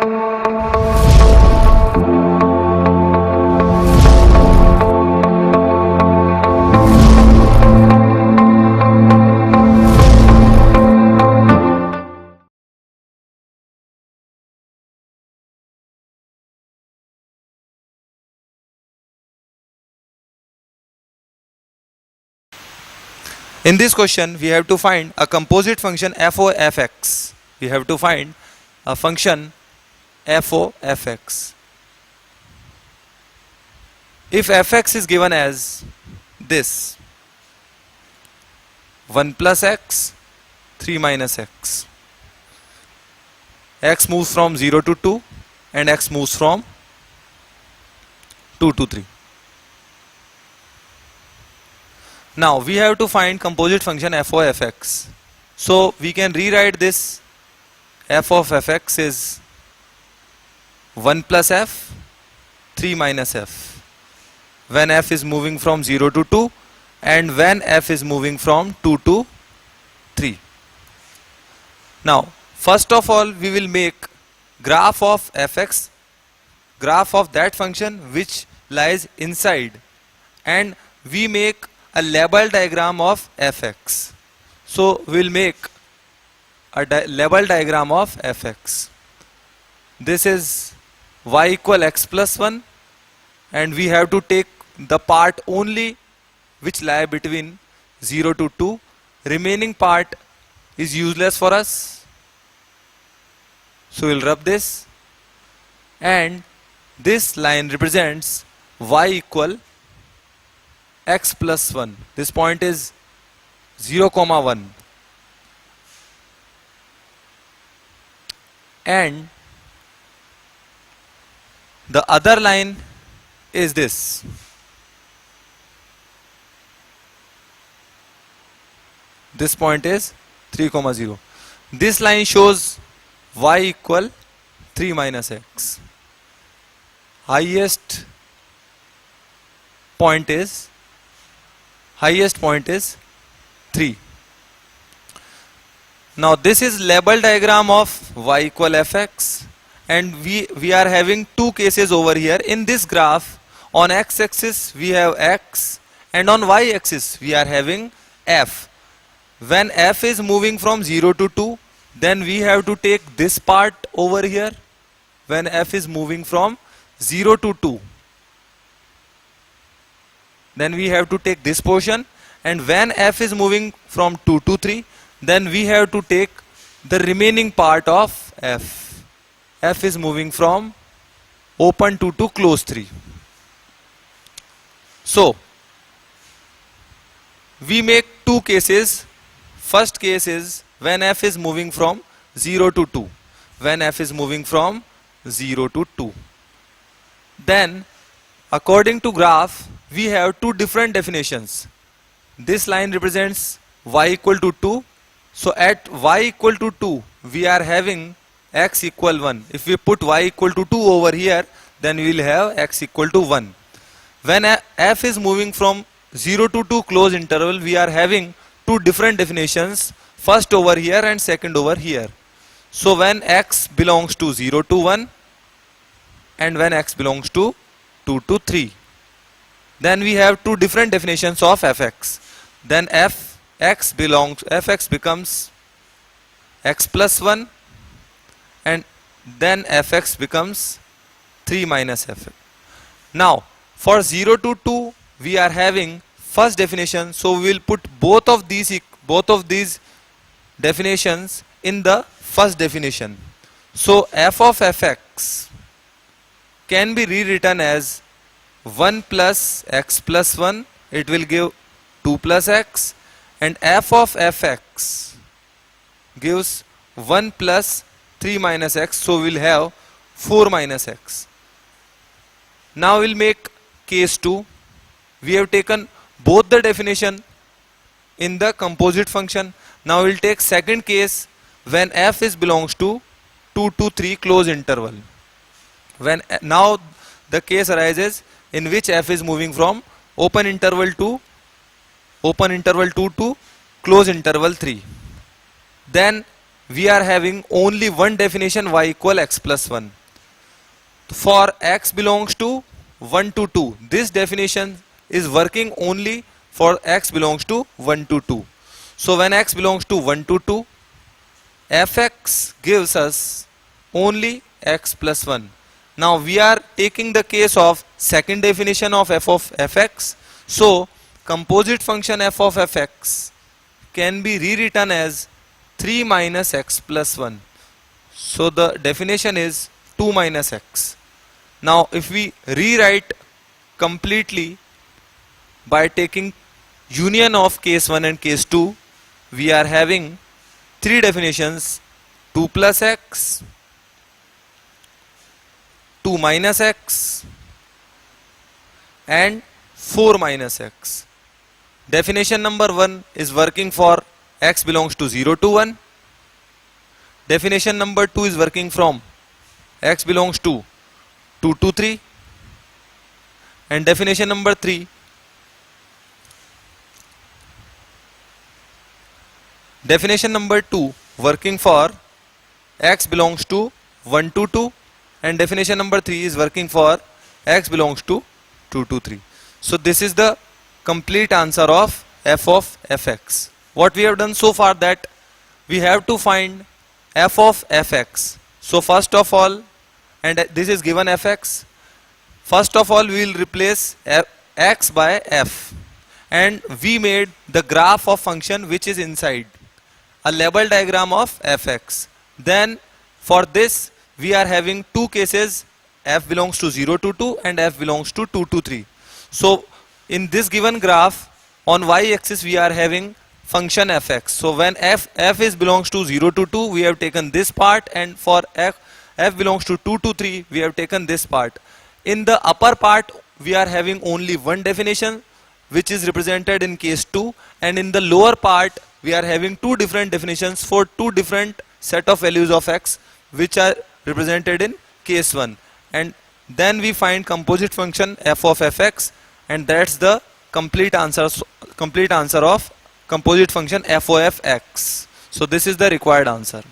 In this question, we have to find a composite function f of fx. We have to find a function f of fx. If fx is given as this, 1 plus x, 3 minus x moves from 0 to 2 and x moves from 2 to 3. Now we have to find composite function f of fx. So we can rewrite this f of fx is 1 plus f, 3 minus f, when f is moving from 0 to 2 and when f is moving from 2 to 3. Now first of all we will make graph of fx, graph of that function which lies inside, and we make a label diagram of fx. So we will make a label diagram of fx. This is y equal x plus 1, and we have to take the part only which lie between 0 to 2. Remaining part is useless for us. So we will rub this, and this line represents y equal x plus 1. This point is 0, 1. And the other line is this. This point is 3, 0. This line shows y equal 3 minus x. Highest point is 3. Now this is label diagram of y equal fx, and we are having two cases over here. In this graph, on x axis we have x, and on y axis we are having f. When f is moving from 0 to 2, then we have to take this part over here. When f is moving from 0 to 2, then we have to take this portion, and when f is moving from 2 to 3, then we have to take the remaining part of f. F is moving from open 2 to close 3. So we make two cases. First case is when f is moving from 0 to 2. When f is moving from 0 to 2. Then according to graph, we have two different definitions. This line represents y equal to 2. So at y equal to 2, we are having x equal 1. If we put y equal to 2 over here, then we will have x equal to 1. When f is moving from 0 to 2 close interval, we are having two different definitions. First over here and second over here. So when x belongs to 0 to 1 and when x belongs to 2 to 3. Then we have two different definitions of fx. Then fx becomes x plus 1, and then fx becomes 3 minus f. Now for 0 to 2 we are having first definition, so we will put both of these definitions in the first definition. So f of fx can be rewritten as 1 plus x plus 1, it will give 2 plus x, and f of fx gives 1 plus 3 minus x, so we will have 4 minus x. Now we will make case 2. We have taken both the definition in the composite function. Now we will take second case when f is belongs to 2 to 3 close interval. Now the case arises in which f is moving from open interval 2 to close interval 3. Then we are having only one definition, y equal x plus 1. For x belongs to 1 to 2, this definition is working only for x belongs to 1 to 2. So when x belongs to 1 to 2, fx gives us only x plus 1. Now we are taking the case of second definition of f of fx. So composite function f of fx can be rewritten as 3 minus x plus 1. So the definition is 2 minus x. Now if we rewrite completely by taking union of case 1 and case 2, we are having three definitions: 2 plus x, 2 minus x, and 4 minus x. Definition number 1 is working for x belongs to 0 to 1. Definition number 2 is working from x belongs to 2 to 3. And definition number 3 working for x belongs to 1 to 2, and definition number 3 is working for x belongs to 2 to 3. So this is the complete answer of f of fx. What we have done so far, that we have to find f of fx. So first of all, and this is given fx, first of all we will replace x by f, and we made the graph of function which is inside, a label diagram of fx. Then for this we are having two cases, f belongs to 0 to 2 and f belongs to 2 to 3. So in this given graph, on y-axis we are having function fx. So when f is belongs to 0 to 2, we have taken this part, and for f belongs to 2 to 3, we have taken this part. In the upper part we are having only one definition, which is represented in case 2, and in the lower part we are having two different definitions for two different set of values of x, which are represented in case 1. And then we find composite function f of fx, and that's the complete answer of composite function f of x. So this is the required answer.